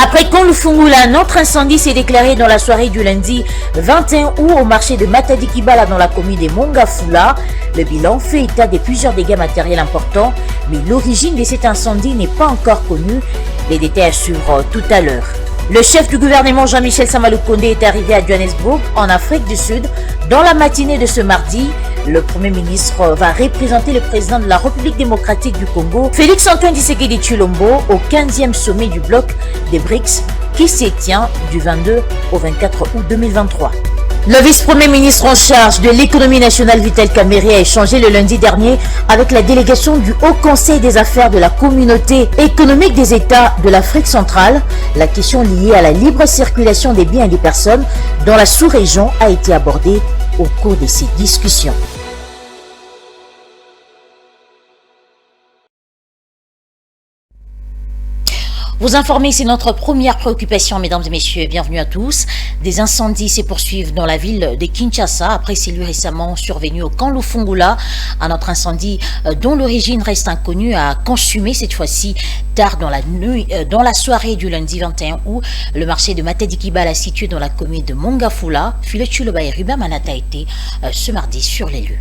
Après Konlufungula, notre incendie s'est déclaré dans la soirée du lundi 21 août au marché de Matadi-Kibala dans la commune de Mongafula. Le bilan fait état de plusieurs dégâts matériels importants, mais l'origine de cet incendie n'est pas encore connue. Les détails à suivre tout à l'heure. Le chef du gouvernement Jean-Michel Samaloukonde est arrivé à Johannesburg, en Afrique du Sud, dans la matinée de ce mardi. Le Premier ministre va représenter le président de la République démocratique du Congo, Félix-Antoine Tshisekedi Tshilombo, au 15e sommet du bloc des BRICS qui se tient du 22 au 24 août 2023. Le vice-premier ministre en charge de l'économie nationale Vital Kamerhe a échangé le lundi dernier avec la délégation du Haut Conseil des affaires de la communauté économique des États de l'Afrique centrale. La question liée à la libre circulation des biens et des personnes dans la sous-région a été abordée au cours de ces discussions. Vous informer, c'est notre première préoccupation, mesdames et messieurs. Bienvenue à tous. Des incendies se poursuivent dans la ville de Kinshasa après celui récemment survenu au camp Lufungula. Un autre incendie dont l'origine reste inconnue a consumé cette fois-ci tard dans la nuit, dans la soirée du lundi 21 août. Le marché de Matadi-Kibala situé dans la commune de Mongafula. Philo Tshilombo et Ruben Manata été ce mardi sur les lieux.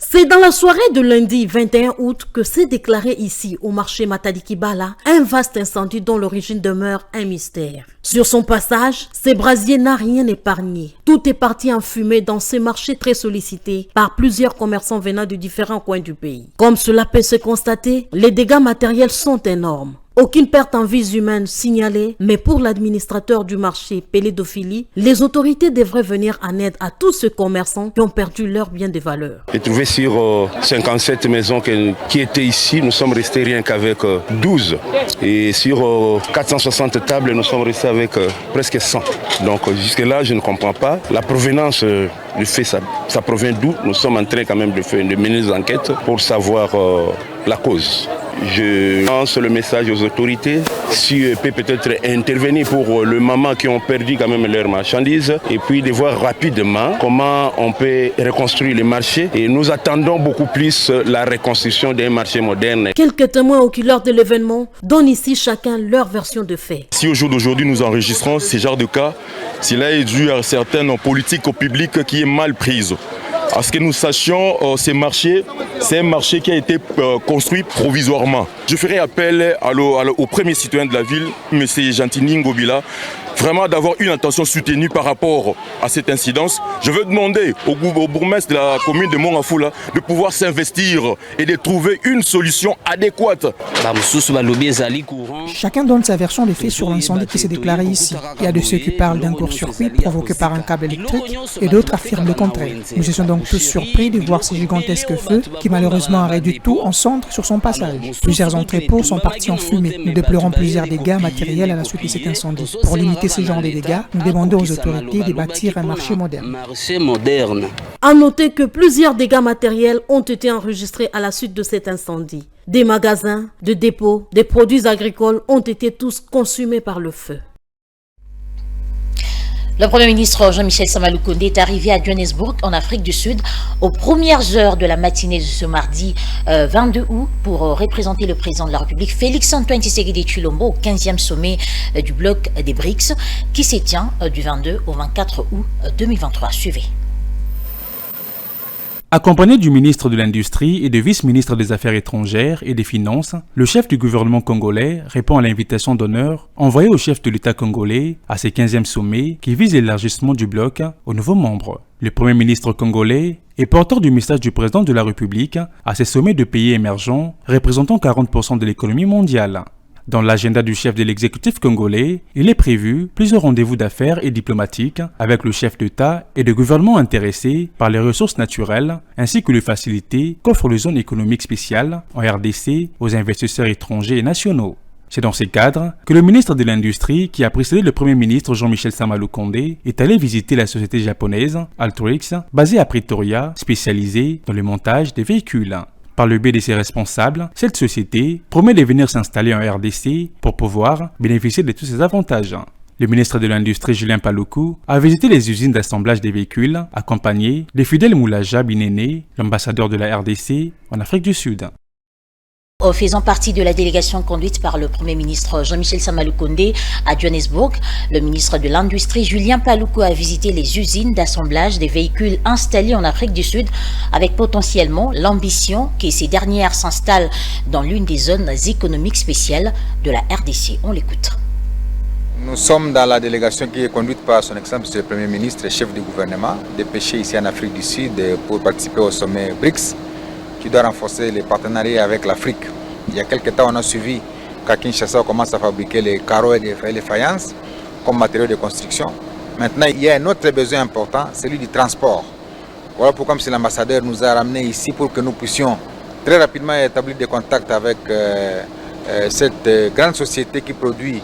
C'est dans la soirée de lundi 21 août que s'est déclaré ici au marché Matadi-Kibala un vaste incendie dont l'origine demeure un mystère. Sur son passage, ces brasiers n'a rien épargné. Tout est parti en fumée dans ces marchés très sollicités par plusieurs commerçants venant de différents coins du pays. Comme cela peut se constater, les dégâts matériels sont énormes. Aucune perte en vies humaines signalée, mais pour l'administrateur du marché Pélédophilie, les autorités devraient venir en aide à tous ces commerçants qui ont perdu leurs biens de valeur. J'ai trouvé sur 57 maisons qui étaient ici, nous sommes restés rien qu'avec 12. Et sur 460 tables, nous sommes restés avec presque 100. Donc jusque-là, je ne comprends pas. La provenance du fait, ça provient d'où? Nous sommes en train quand même de mener des enquêtes pour savoir la cause. Je lance le message aux autorités, si eux peuvent peut-être intervenir pour le moment qui ont perdu quand même leurs marchandises et puis de voir rapidement comment on peut reconstruire les marchés. Et nous attendons beaucoup plus la reconstruction d'un marché moderne. Quelques témoins oculaires de l'événement donnent ici chacun leur version de fait. Si au jour d'aujourd'hui nous enregistrons ce genre de cas, cela est dû à certaines politiques publiques qui est mal prise. À ce que nous sachions, c'est un marché qui a été construit provisoirement. Je ferai appel au premier citoyen de la ville, M. Gentini Ngobila, vraiment d'avoir une attention soutenue par rapport à cette incidence. Je veux demander au bourgmestre de la commune de Mongafula de pouvoir s'investir et de trouver une solution adéquate. Chacun donne sa version des faits sur l'incendie qui s'est déclaré ici. Il y a de ceux qui parlent d'un court-circuit provoqué par un câble électrique et d'autres affirment le contraire. Nous étions donc tous surpris de voir ces gigantesques feux qui malheureusement a réduit tout en cendres sur son passage. Plusieurs entrepôts sont partis en fumée. Nous déplorons plusieurs dégâts matériels à la suite de cet incendie. Pour limiter ce genre de dégâts, nous demandons aux autorités de bâtir un marché moderne. À noter que plusieurs dégâts matériels ont été enregistrés à la suite de cet incendie. Des magasins, des dépôts, des produits agricoles ont été tous consumés par le feu. Le Premier ministre Jean-Michel Samaloukonde est arrivé à Johannesburg, en Afrique du Sud, aux premières heures de la matinée de ce mardi 22 août pour représenter le président de la République, Félix-Antoine Tshisekedi Tshilombo, au 15e sommet du bloc des BRICS, qui se tient du 22 au 24 août 2023. Suivez. Accompagné du ministre de l'Industrie et du vice-ministre des Affaires étrangères et des Finances, le chef du gouvernement congolais répond à l'invitation d'honneur envoyée au chef de l'État congolais à ce 15e sommet qui vise l'élargissement du bloc aux nouveaux membres. Le Premier ministre congolais est porteur du message du président de la République à ces sommets de pays émergents représentant 40% de l'économie mondiale. Dans l'agenda du chef de l'exécutif congolais, il est prévu plusieurs rendez-vous d'affaires et diplomatiques avec le chef d'État et de gouvernement intéressés par les ressources naturelles ainsi que les facilités qu'offre les zones économiques spéciales en RDC aux investisseurs étrangers et nationaux. C'est dans ces cadres que le ministre de l'Industrie, qui a précédé le Premier ministre Jean-Michel Samaloukonde, est allé visiter la société japonaise Altrix, basée à Pretoria, spécialisée dans le montage des véhicules. Par le biais de ses responsables, cette société promet de venir s'installer en RDC pour pouvoir bénéficier de tous ces avantages. Le ministre de l'Industrie Julien Paluku a visité les usines d'assemblage des véhicules, accompagné de Fidel Moulaja Binene, l'ambassadeur de la RDC en Afrique du Sud. Faisant partie de la délégation conduite par le Premier ministre Jean-Michel Samalukonde à Johannesburg, le ministre de l'Industrie Julien Paluku a visité les usines d'assemblage des véhicules installées en Afrique du Sud avec potentiellement l'ambition que ces dernières s'installent dans l'une des zones économiques spéciales de la RDC. On l'écoute. Nous sommes dans la délégation qui est conduite par son Excellence le Premier ministre et chef du gouvernement, dépêché ici en Afrique du Sud pour participer au sommet BRICS, qui doit renforcer les partenariats avec l'Afrique. Il y a quelques temps, on a suivi qu'à Kinshasa, on commence à fabriquer les carreaux et les faïences comme matériaux de construction. Maintenant, il y a un autre besoin important, celui du transport. Voilà pourquoi M. l'ambassadeur nous a ramenés ici pour que nous puissions très rapidement établir des contacts avec cette grande société qui produit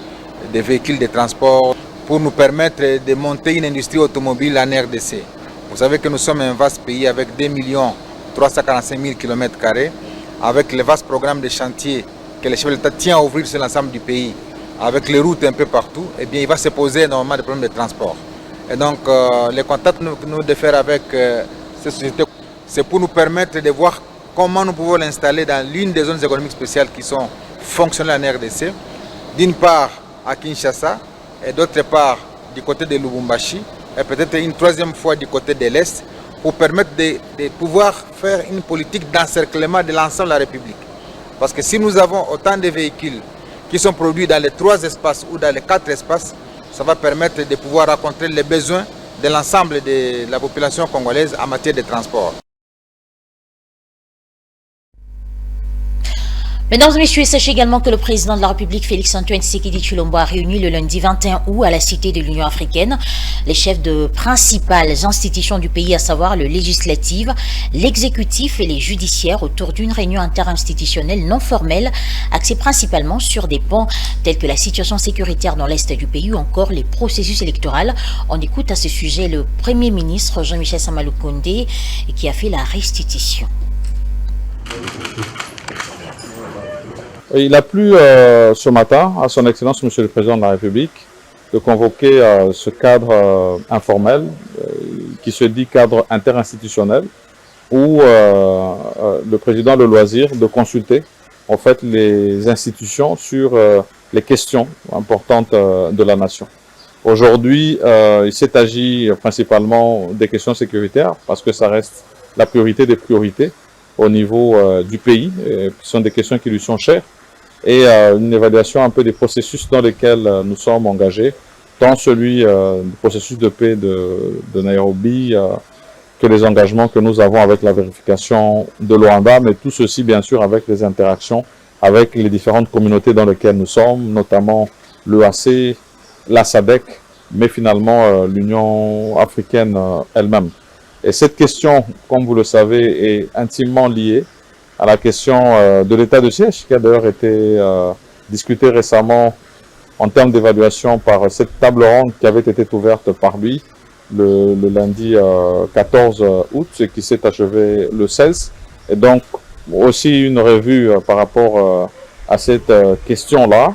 des véhicules de transport pour nous permettre de monter une industrie automobile en RDC. Vous savez que nous sommes un vaste pays avec 2 345 000 km², avec le vaste programme de chantier que le chef de l'État tient à ouvrir sur l'ensemble du pays, avec les routes un peu partout, eh bien, il va se poser normalement des problèmes de transport. Et donc, les contacts que nous devons faire avec ces sociétés, c'est pour nous permettre de voir comment nous pouvons l'installer dans l'une des zones économiques spéciales qui sont fonctionnelles en RDC, d'une part à Kinshasa et d'autre part du côté de Lubumbashi, et peut-être une troisième fois du côté de l'Est, pour permettre de pouvoir faire une politique d'encerclement de l'ensemble de la République. Parce que si nous avons autant de véhicules qui sont produits dans les 3 espaces ou dans les 4 espaces, ça va permettre de pouvoir rencontrer les besoins de l'ensemble de la population congolaise en matière de transport. Mesdames et messieurs, sachez également que le président de la République, Félix-Antoine Tshisekedi Tshilombo, a réuni le lundi 21 août à la Cité de l'Union africaine les chefs de principales institutions du pays, à savoir le législatif, l'exécutif et les judiciaires, autour d'une réunion interinstitutionnelle non formelle, axée principalement sur des pans tels que la situation sécuritaire dans l'Est du pays ou encore les processus électoraux. On écoute à ce sujet le Premier ministre Jean-Michel Samalukonde qui a fait la restitution. Il a plu ce matin à son Excellence Monsieur le Président de la République de convoquer ce cadre informel qui se dit cadre interinstitutionnel où le Président a le loisir de consulter en fait les institutions sur les questions importantes de la nation. Aujourd'hui, il s'est agi principalement des questions sécuritaires parce que ça reste la priorité des priorités au niveau du pays, qui sont des questions qui lui sont chères, et une évaluation un peu des processus dans lesquels nous sommes engagés, tant celui du processus de paix de Nairobi que les engagements que nous avons avec la vérification de Luanda, mais tout ceci bien sûr avec les interactions avec les différentes communautés dans lesquelles nous sommes, notamment l'EAC, la SADC, mais finalement l'Union africaine elle-même. Et cette question, comme vous le savez, est intimement liée à la question de l'état de siège, qui a d'ailleurs été discutée récemment en termes d'évaluation par cette table ronde qui avait été ouverte par lui le lundi 14 août, ce qui s'est achevé le 16. Et donc, aussi une revue par rapport à cette question-là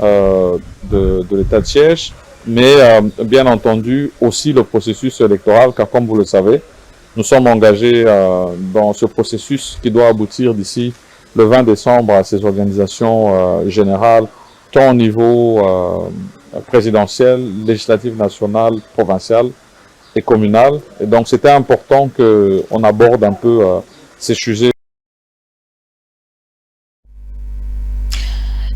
de l'état de siège, mais bien entendu aussi le processus électoral, car comme vous le savez, nous sommes engagés dans ce processus qui doit aboutir d'ici le 20 décembre à ces organisations générales, tant au niveau présidentiel, législatif national, provincial et communal. Et donc c'était important qu'on aborde un peu ces sujets.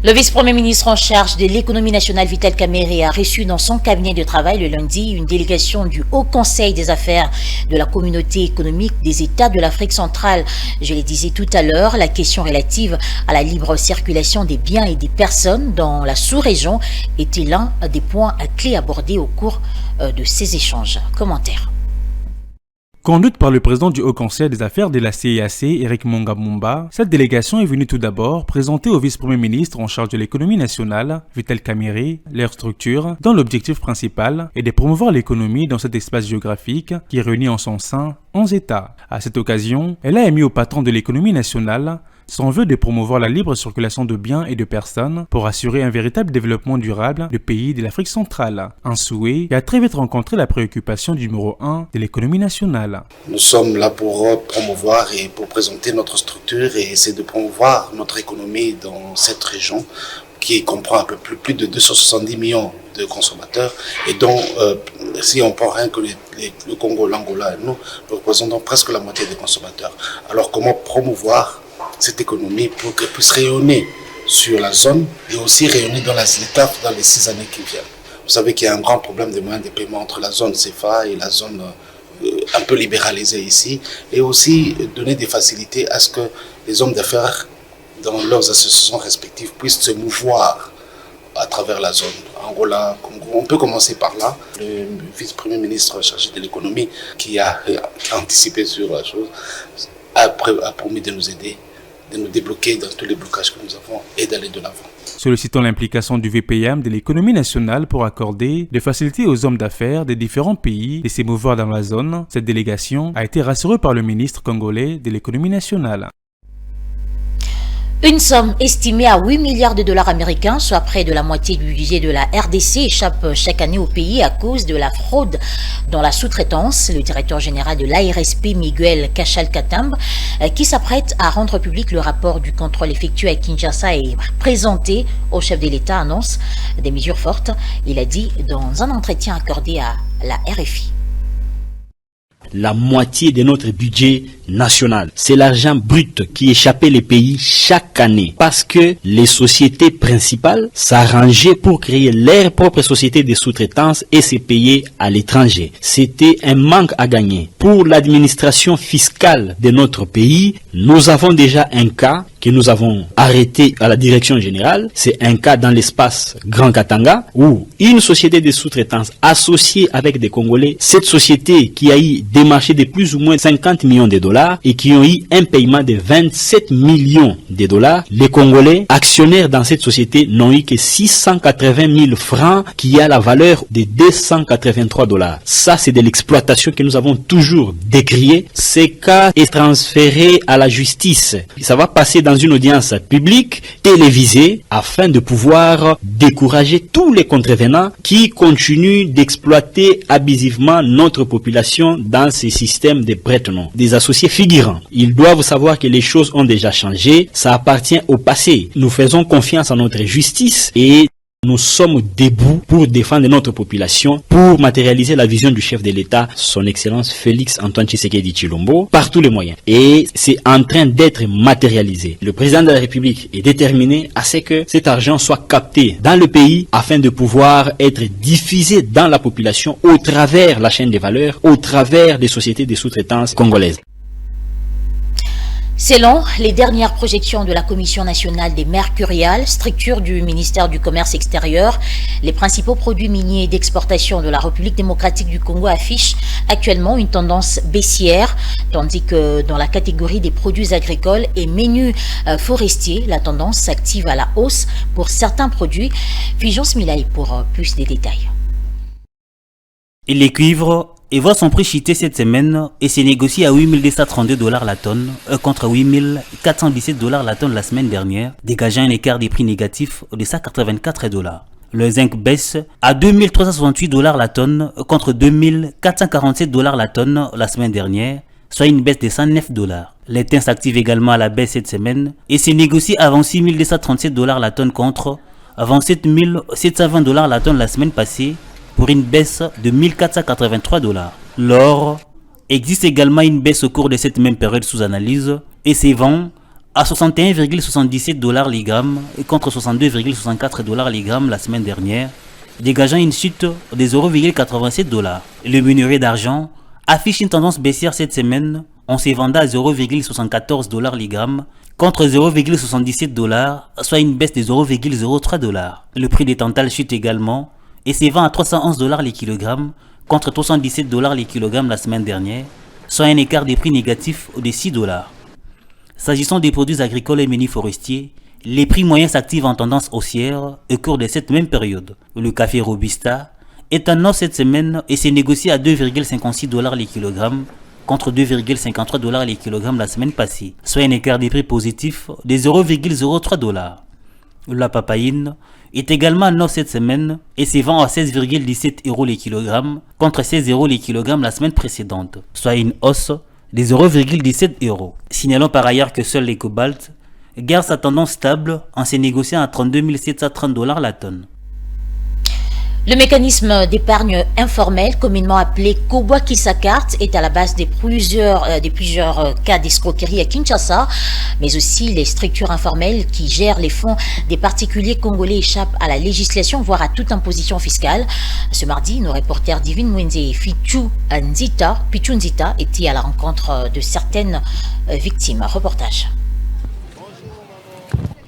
Le vice-premier ministre en charge de l'économie nationale, Vital Kamerhe, a reçu dans son cabinet de travail le lundi une délégation du Haut Conseil des affaires de la communauté économique des États de l'Afrique centrale. Je le disais tout à l'heure, la question relative à la libre circulation des biens et des personnes dans la sous-région était l'un des points clés abordés au cours de ces échanges. Commentaire. Conduite par le président du Haut Conseil des affaires de la CEAC, Eric Mungabumba, cette délégation est venue tout d'abord présenter au vice-premier ministre en charge de l'économie nationale, Vital Kamerhe, leur structure, dont l'objectif principal est de promouvoir l'économie dans cet espace géographique qui réunit en son sein 11 États. À cette occasion, elle a émis au patron de l'économie nationale Son vœu de promouvoir la libre circulation de biens et de personnes pour assurer un véritable développement durable du pays de l'Afrique centrale. Un souhait qui a très vite rencontré la préoccupation numéro 1 de l'économie nationale. Nous sommes là pour promouvoir et pour présenter notre structure et essayer de promouvoir notre économie dans cette région qui comprend un peu plus de 270 millions de consommateurs et dont, si on prend rien que le Congo, l'Angola et nous représentons presque la moitié des consommateurs. Alors comment promouvoir cette économie pour qu'elle puisse rayonner sur la zone et aussi rayonner dans l'État dans les 6 années qui viennent. Vous savez qu'il y a un grand problème de moyens de paiement entre la zone CFA et la zone un peu libéralisée ici, et aussi donner des facilités à ce que les hommes d'affaires dans leurs associations respectives puissent se mouvoir à travers la zone. Angola, Congo, on peut commencer par là. Le vice-premier ministre chargé de l'économie qui a anticipé sur la chose a promis de nous aider, de nous débloquer dans tous les blocages que nous avons et d'aller de l'avant. Sollicitant l'implication du VPM de l'économie nationale pour accorder des facilités aux hommes d'affaires des différents pays de s'émouvoir dans la zone, cette délégation a été rassurée par le ministre congolais de l'économie nationale. Une somme estimée à 8 milliards de dollars américains, soit près de la moitié du budget de la RDC, échappe chaque année au pays à cause de la fraude dans la sous-traitance. Le directeur général de l'ARSP, Miguel Cachal-Katambe, qui s'apprête à rendre public le rapport du contrôle effectué à Kinshasa et présenté au chef de l'État, annonce des mesures fortes. Il a dit dans un entretien accordé à la RFI. La moitié de notre budget national. C'est l'argent brut qui échappait les pays chaque année parce que les sociétés principales s'arrangeaient pour créer leur propre société de sous-traitance et se payer à l'étranger. C'était un manque à gagner. Pour l'administration fiscale de notre pays, nous avons déjà un cas que nous avons arrêté à la direction générale. C'est un cas dans l'espace Grand Katanga où une société de sous-traitance associée avec des Congolais, cette société qui a eu des marchés de plus ou moins 50 millions de dollars et qui ont eu un paiement de 27 millions de dollars, les Congolais actionnaires dans cette société n'ont eu que 680 000 francs qui a la valeur de 283 dollars. Ça, c'est de l'exploitation que nous avons toujours décriée. Ce cas est transféré à la justice. Ça va passer dans une audience publique télévisée afin de pouvoir décourager tous les contrevenants qui continuent d'exploiter abusivement notre population dans ces systèmes de prête-noms, des associés figurants. Ils doivent savoir que les choses ont déjà changé, ça appartient au passé. Nous faisons confiance à notre justice et nous sommes debout pour défendre notre population, pour matérialiser la vision du chef de l'État, son Excellence Félix Antoine Tshisekedi Tshilombo, par tous les moyens. Et c'est en train d'être matérialisé. Le président de la République est déterminé à ce que cet argent soit capté dans le pays afin de pouvoir être diffusé dans la population au travers la chaîne des valeurs, au travers des sociétés de sous-traitance congolaises. Selon les dernières projections de la Commission nationale des mercuriales, structure du ministère du Commerce extérieur, les principaux produits miniers d'exportation de la République démocratique du Congo affichent actuellement une tendance baissière, tandis que dans la catégorie des produits agricoles et menus forestiers, la tendance s'active à la hausse pour certains produits. Fulgence Milaï pour plus de détails. Et les cuivres et voit son prix chuter cette semaine et se négocie à 8232 $ la tonne contre 8417 $ la tonne la semaine dernière, dégageant un écart des prix négatifs de 184 $. Le zinc baisse à 2368 $ la tonne contre 2447 $ la tonne la semaine dernière, soit une baisse de 109 $. L'étain s'active également à la baisse cette semaine et se négocie à 6237 $ la tonne contre 27720 $ la tonne la semaine passée, pour une baisse de 1483 $. L'or existe également une baisse au cours de cette même période sous analyse et se vend à 61,77 $ les grammes contre 62,64 $ les grammes la semaine dernière, dégageant une chute de 0,87 $. Le minerai d'argent affiche une tendance baissière cette semaine en se vendant à 0,74 $ les grammes contre 0,77 $, soit une baisse de 0,03 $. Le prix des tantales chute également et se vend à 311 $ les kilogrammes contre 317 $ les kilogrammes la semaine dernière, soit un écart des prix négatifs de 6 $. S'agissant des produits agricoles et menus forestiers, les prix moyens s'activent en tendance haussière au cours de cette même période. Le café Robusta est en hausse cette semaine et se négocie à 2,56 $ les kilogrammes contre 2,53 $ les kilogrammes la semaine passée, soit un écart des prix positif de 0,03 $. La papaïne est également en hausse cette semaine et se vend à 16,17 € les kilogrammes contre 16 € les kilogrammes la semaine précédente, soit une hausse de 0,17 €. Signalons par ailleurs que seul les cobaltes garde sa tendance stable en se négociant à 32 730 $ la tonne. Le mécanisme d'épargne informelle, communément appelé Koboa Kisakart, est à la base de plusieurs cas d'escroquerie à Kinshasa, mais aussi les structures informelles qui gèrent les fonds des particuliers congolais échappent à la législation, voire à toute imposition fiscale. Ce mardi, nos reporters Divine Mwenze et Pichu Nzita étaient à la rencontre de certaines victimes. Reportage.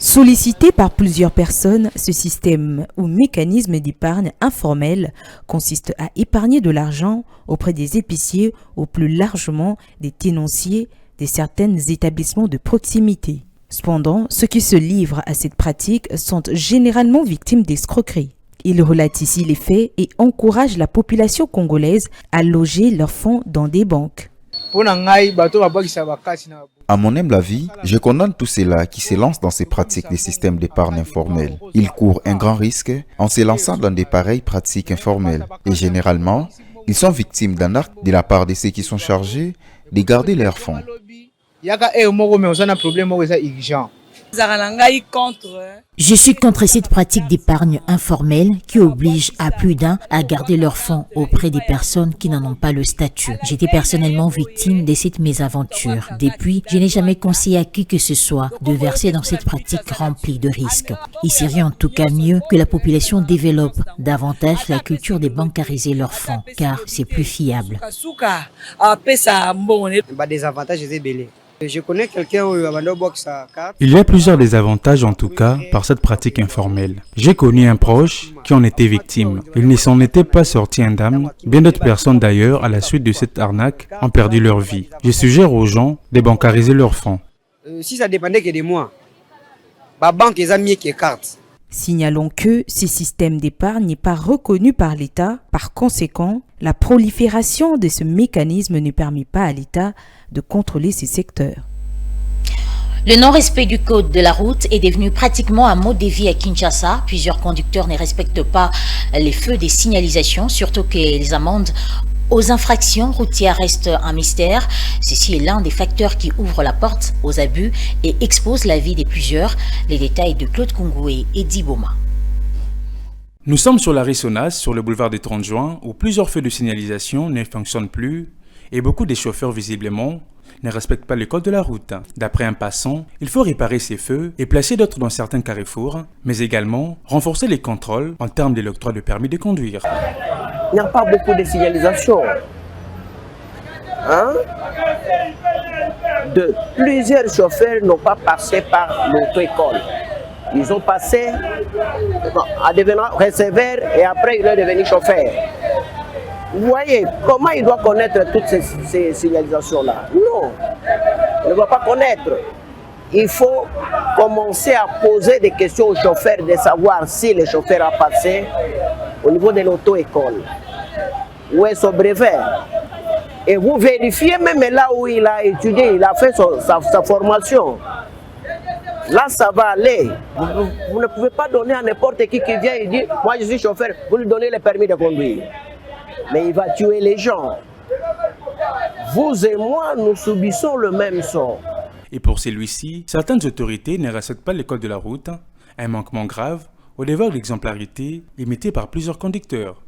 Sollicité par plusieurs personnes, ce système ou mécanisme d'épargne informelle consiste à épargner de l'argent auprès des épiciers ou plus largement des tenanciers de certains établissements de proximité. Cependant, ceux qui se livrent à cette pratique sont généralement victimes d'escroqueries. Il relate ici les faits et encourage la population congolaise à loger leurs fonds dans des banques. À mon humble avis, je condamne tous ceux-là qui se lancent dans ces pratiques des systèmes d'épargne informels. Ils courent un grand risque en se lançant dans des pareilles pratiques informelles. Et généralement, ils sont victimes d'un acte de la part de ceux qui sont chargés de garder leurs fonds. Je suis contre cette pratique d'épargne informelle qui oblige à plus d'un à garder leurs fonds auprès des personnes qui n'en ont pas le statut. J'étais personnellement victime de cette mésaventure. Depuis, je n'ai jamais conseillé à qui que ce soit de verser dans cette pratique remplie de risques. Il serait en tout cas mieux que la population développe davantage la culture de bancariser leurs fonds, car c'est plus fiable. Je connais quelqu'un où Il y a plusieurs désavantages en tout cas par cette pratique informelle. J'ai connu un proche qui en était victime. Il ne s'en était pas sorti indemne. Bien d'autres personnes d'ailleurs, à la suite de cette arnaque, ont perdu leur vie. Je suggère aux gens de bancariser leurs fonds. Si ça dépendait que de moi, ma banque est mieux que carte. Signalons que ce système d'épargne n'est pas reconnu par l'État. Par conséquent, la prolifération de ce mécanisme ne permet pas à l'État de contrôler ces secteurs. Le non-respect du code de la route est devenu pratiquement un mode de vie à Kinshasa. Plusieurs conducteurs ne respectent pas les feux des signalisations, surtout que les amendes aux infractions routières restent un mystère. Ceci est l'un des facteurs qui ouvre la porte aux abus et expose la vie de plusieurs. Les détails de Claude Kungoué et Diboma. Nous sommes sur la Rissonas, sur le boulevard des 30 juin, où plusieurs feux de signalisation ne fonctionnent plus et beaucoup des chauffeurs visiblement ne respectent pas le code de la route. D'après un passant, il faut réparer ces feux et placer d'autres dans certains carrefours, mais également renforcer les contrôles en termes de l'octroi de permis de conduire. Il n'y a pas beaucoup de signalisation. Plusieurs chauffeurs n'ont pas passé par l'auto-école. Ils ont passé en devenant receveur et après ils sont devenus chauffeurs. Vous voyez, comment il doit connaître toutes ces signalisations-là? Non, il ne doit pas connaître. Il faut commencer à poser des questions aux chauffeurs de savoir si le chauffeur a passé au niveau de l'auto-école. Où est son brevet? Et vous vérifiez même là où il a étudié, il a fait sa formation. Là, ça va aller. Vous ne pouvez pas donner à n'importe qui vient et dit « Moi, je suis chauffeur, vous lui donnez le permis de conduire. » Mais il va tuer les gens. Vous et moi, nous subissons le même sort. Et pour celui-ci, certaines autorités ne respectent pas les codes de la route, un manquement grave au devoir d'exemplarité imité par plusieurs conducteurs.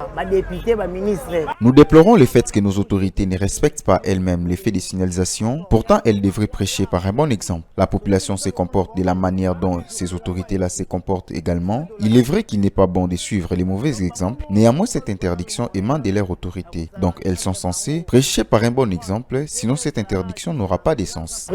Nous déplorons le fait que nos autorités ne respectent pas elles-mêmes les faits de signalisation. Pourtant, elles devraient prêcher par un bon exemple. La population se comporte de la manière dont ces autorités-là se comportent également. Il est vrai qu'il n'est pas bon de suivre les mauvais exemples. Néanmoins, cette interdiction émane de leur autorité. Donc, elles sont censées prêcher par un bon exemple, sinon cette interdiction n'aura pas de sens.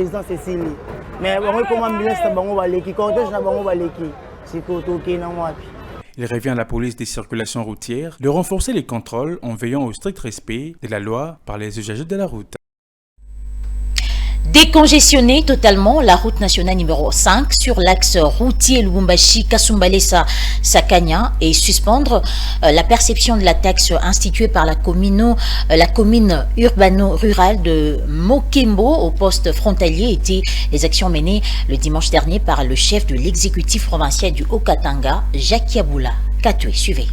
Il revient à la police des circulations routières de renforcer les contrôles en veillant au strict respect de la loi par les usagers de la route. Décongestionner totalement la route nationale numéro 5 sur l'axe routier Lubumbashi-Kasumbalesa-Sakanya et suspendre la perception de la taxe instituée par la commune urbano-rurale de Mokembo au poste frontalier étaient les actions menées le dimanche dernier par le chef de l'exécutif provincial du Haut-Katanga, Jacques Yaboula. Katoué, suivez.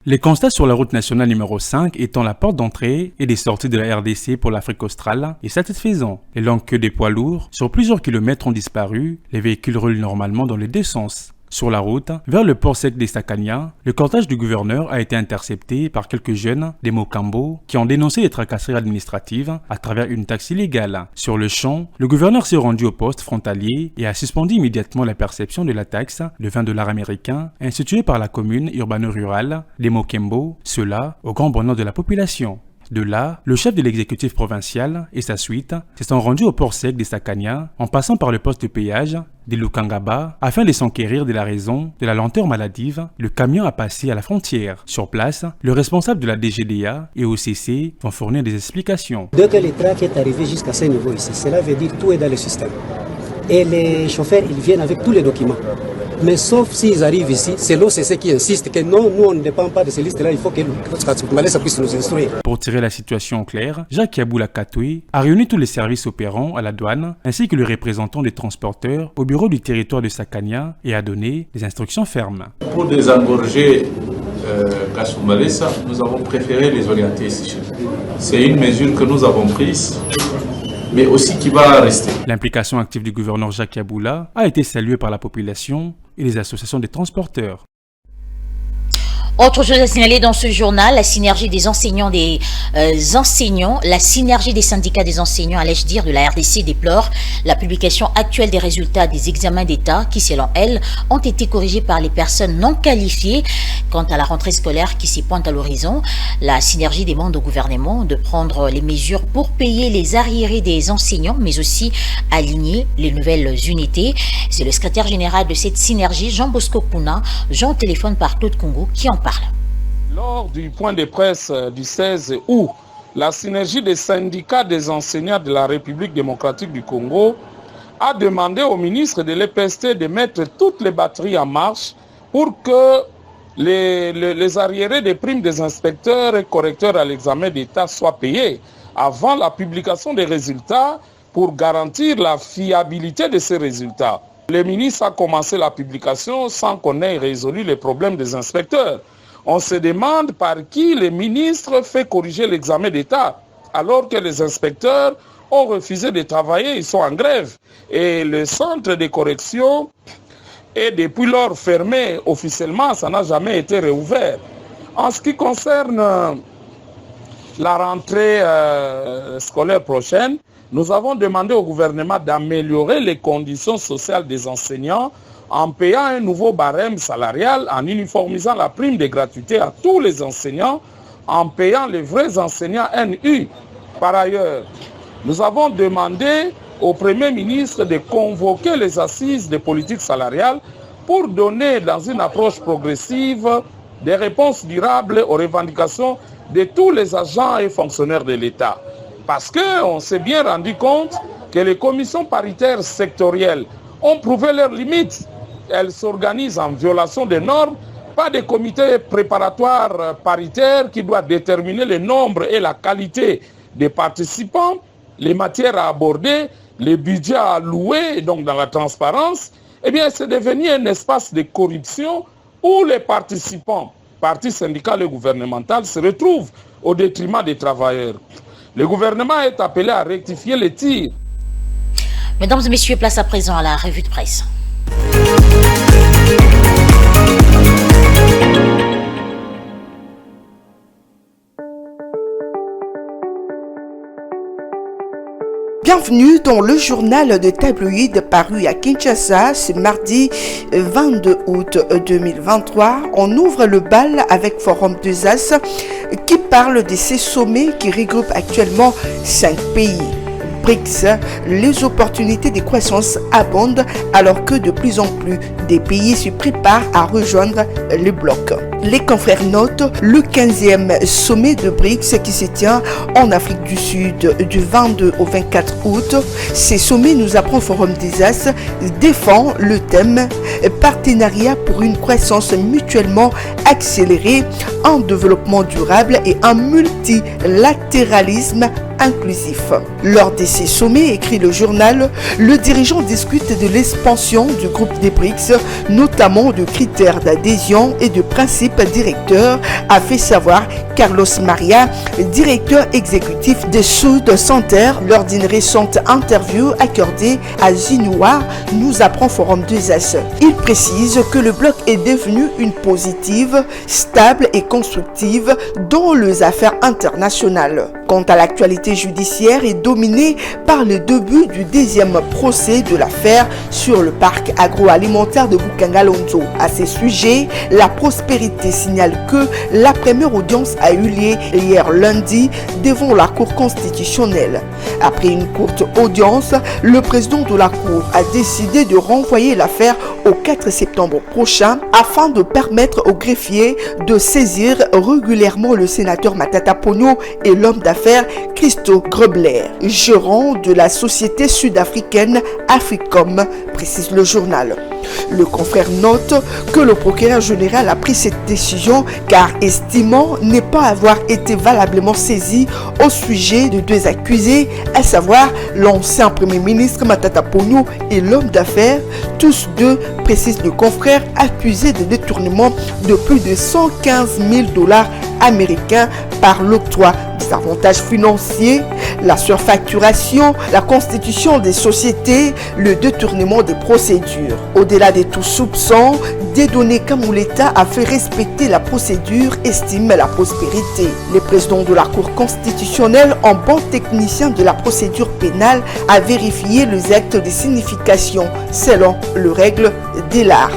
Les constats sur la route nationale numéro 5 étant la porte d'entrée et des sorties de la RDC pour l'Afrique australe est satisfaisant. Les longues queues des poids lourds sur plusieurs kilomètres ont disparu, les véhicules roulent normalement dans les deux sens. Sur la route, vers le port sec des Sakanya, le cortège du gouverneur a été intercepté par quelques jeunes des Mokambo qui ont dénoncé les tracasseries administratives à travers une taxe illégale. Sur le champ, le gouverneur s'est rendu au poste frontalier et a suspendu immédiatement la perception de la taxe de $20 américains instituée par la commune urbano-rurale des Mokembo, cela au grand bonheur de la population. De là, le chef de l'exécutif provincial et sa suite se sont rendus au port sec des Sakanya en passant par le poste de péage des Lukangaba afin de s'enquérir de la raison de la lenteur maladive. Le camion a passé à la frontière. Sur place, le responsable de la DGDA et OCC vont fournir des explications. Dès que le track est arrivé jusqu'à ce niveau ici, cela veut dire que tout est dans le système. Et les chauffeurs, ils viennent avec tous les documents. Mais sauf s'ils arrivent ici, c'est l'OCC qui insiste que non, nous on ne dépend pas de ces listes-là, il faut que ça puisse nous instruire. Pour tirer la situation au clair, Jacques Yaboula Katoué a réuni tous les services opérants à la douane ainsi que le représentant des transporteurs au bureau du territoire de Sakanya et a donné des instructions fermes. Pour désengorger Kasumbalesa, nous avons préféré les orienter ici chez nous. C'est une mesure que nous avons prise, mais aussi qui va rester. L'implication active du gouverneur Jacques Yaboula a été saluée par la population et les associations des transporteurs. Autre chose à signaler dans ce journal, la synergie des enseignants la synergie des syndicats des enseignants, allais-je dire, de la RDC déplore la publication actuelle des résultats des examens d'État qui, selon elle, ont été corrigés par les personnes non qualifiées. Quant à la rentrée scolaire qui s'y pointe à l'horizon, la synergie demande au gouvernement de prendre les mesures pour payer les arriérés des enseignants, mais aussi aligner les nouvelles unités. C'est le secrétaire général de cette synergie, Jean Bosco Kuna, Jean téléphone par Claude Congo, qui en parle. Lors du point de presse du 16 août, la synergie des syndicats des enseignants de la République démocratique du Congo a demandé au ministre de l'EPST de mettre toutes les batteries en marche pour que les arriérés des primes des inspecteurs et correcteurs à l'examen d'État soient payés avant la publication des résultats pour garantir la fiabilité de ces résultats. Le ministre a commencé la publication sans qu'on ait résolu les problèmes des inspecteurs. On se demande par qui le ministre fait corriger l'examen d'État, alors que les inspecteurs ont refusé de travailler, ils sont en grève. Et le centre de correction est depuis lors fermé officiellement, ça n'a jamais été réouvert. En ce qui concerne la rentrée scolaire prochaine, nous avons demandé au gouvernement d'améliorer les conditions sociales des enseignants en payant un nouveau barème salarial, en uniformisant la prime de gratuité à tous les enseignants, en payant les vrais enseignants NU. Par ailleurs, nous avons demandé au Premier ministre de convoquer les assises des politiques salariales pour donner, dans une approche progressive, des réponses durables aux revendications de tous les agents et fonctionnaires de l'État. Parce qu'on s'est bien rendu compte que les commissions paritaires sectorielles ont prouvé leurs limites. Elles s'organisent en violation des normes, pas des comités préparatoires paritaires qui doivent déterminer le nombre et la qualité des participants, les matières à aborder, les budgets à allouer, donc dans la transparence. Eh bien, c'est devenu un espace de corruption où les participants, partis syndicaux et gouvernementaux, se retrouvent au détriment des travailleurs. Le gouvernement est appelé à rectifier les tirs. Mesdames et messieurs, place à présent à la revue de presse. Bienvenue dans le journal de tabloïd paru à Kinshasa ce mardi 22 août 2023. On ouvre le bal avec Forum 2As qui parle de ces sommets qui regroupent actuellement 5 pays. BRICS, les opportunités de croissance abondent alors que de plus en plus des pays se préparent à rejoindre le bloc. Les confrères notent le 15e sommet de BRICS qui se tient en Afrique du Sud du 22 au 24 août. Ces sommets, nous apprend Forum des As, défend le thème partenariat pour une croissance mutuellement accélérée, un développement durable et un multilatéralisme inclusif. Lors de ces sommets, écrit le journal, le dirigeant discute de l'expansion du groupe des BRICS, notamment de critères d'adhésion et de principes directeurs, a fait savoir Carlos Maria, directeur exécutif de Sud Center, lors d'une récente interview accordée à Zinua, nous apprend Forum 2S. Il précise que le bloc est devenu une positive, stable et constructive dans les affaires internationales. Quant à l'actualité judiciaire, est dominée par le début du deuxième procès de l'affaire sur le parc agroalimentaire de Bukanga-Lonzo. À ce sujet, la Prospérité signale que la première audience a eu lieu hier lundi devant la Cour constitutionnelle. Après une courte audience, le président de la Cour a décidé de renvoyer l'affaire au 4 septembre prochain afin de permettre aux greffiers de saisir régulièrement le sénateur Matata Ponyo et l'homme d'affaires Christo Grobler, gérant de la société sud-africaine Africom, précise le journal. Le confrère note que le procureur général a pris cette décision car estimant ne pas avoir été valablement saisi au sujet de deux accusés, à savoir l'ancien premier ministre Matata Ponyo et l'homme d'affaires, tous deux, précise le confrère, accusés de détournement de plus de 115 000 $ américains par l'octroi des avantages financiers, la surfacturation, la constitution des sociétés, le détournement des procédures. Au-delà de tout soupçon, des données comme où l'État a fait respecter la procédure, estime la Prospérité. Le président de la Cour constitutionnelle, en bon technicien de la procédure pénale, a vérifié les actes de signification selon les règles de l'art.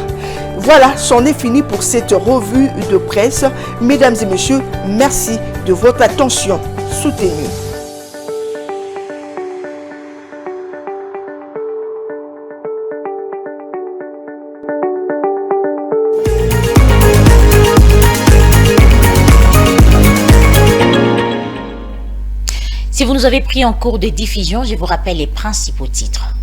Voilà, c'en est fini pour cette revue de presse. Mesdames et messieurs, merci de votre attention soutenue. Si vous nous avez pris en cours de diffusion, je vous rappelle les principaux titres.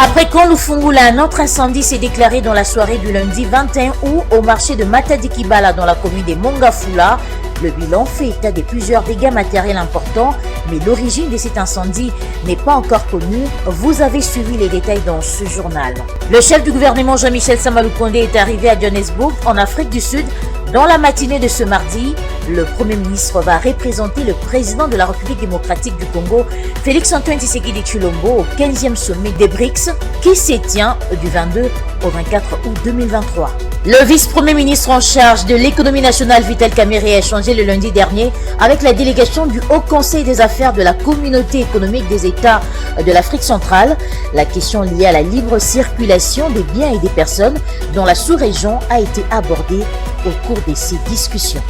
Après Konlufungula, un autre incendie s'est déclaré dans la soirée du lundi 21 août au marché de Matadi-Kibala dans la commune de Mongafula. Le bilan fait état de plusieurs dégâts matériels importants, mais l'origine de cet incendie n'est pas encore connue. Vous avez suivi les détails dans ce journal. Le chef du gouvernement Jean-Michel Samaloukonde est arrivé à Johannesburg, en Afrique du Sud, dans la matinée de ce mardi. Le Premier ministre va représenter le président de la République démocratique du Congo, Félix-Antoine Tshisekedi Tshilombo, au 15e sommet des BRICS qui se tient du 22 au 24 août 2023. Le vice-premier ministre en charge de l'économie nationale, Vital Kamerhe, a échangé le lundi dernier avec la délégation du Haut Conseil des affaires de la Communauté économique des États de l'Afrique centrale. La question liée à la libre circulation des biens et des personnes dans la sous-région a été abordée au cours de ces discussions.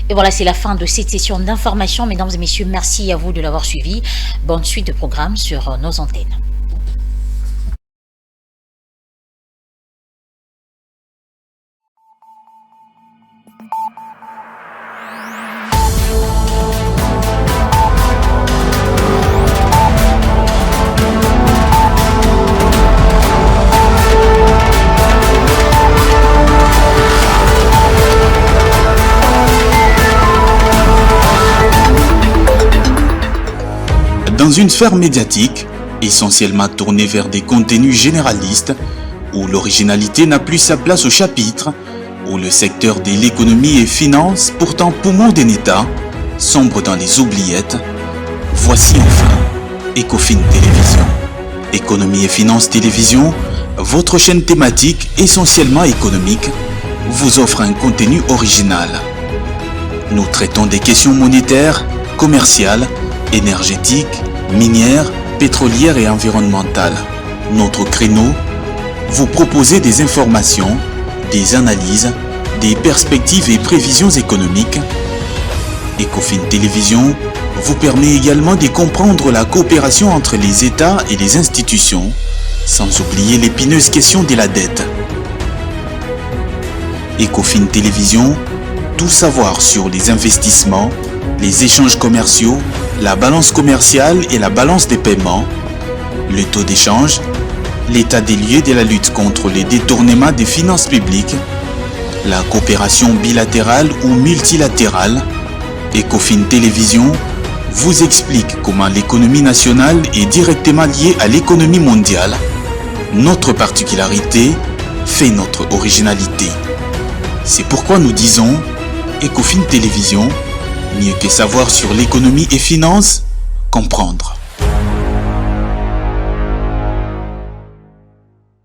Et voilà, c'est la fin de cette session d'information. Mesdames et messieurs, merci à vous de l'avoir suivi. Bonne suite de programme sur nos antennes. Dans une sphère médiatique, essentiellement tournée vers des contenus généralistes, où l'originalité n'a plus sa place au chapitre, où le secteur de l'économie et finance, pourtant poumon d'un État, sombre dans les oubliettes, voici enfin Ecofin Télévision. Économie et finance télévision, votre chaîne thématique essentiellement économique, vous offre un contenu original. Nous traitons des questions monétaires, commerciales, énergétiques, minières, pétrolières et environnementales. Notre créneau, vous proposer des informations, des analyses, des perspectives et prévisions économiques. Ecofin Télévision, vous permet également de comprendre la coopération entre les États et les institutions, sans oublier l'épineuse question de la dette. Ecofin Télévision, tout savoir sur les investissements, les échanges commerciaux, la balance commerciale et la balance des paiements, le taux d'échange, l'état des lieux de la lutte contre les détournements des finances publiques, la coopération bilatérale ou multilatérale. Ecofin Télévision vous explique comment l'économie nationale est directement liée à l'économie mondiale. Notre particularité fait notre originalité. C'est pourquoi nous disons Ecofin Télévision, mieux que savoir sur l'économie et finances, comprendre.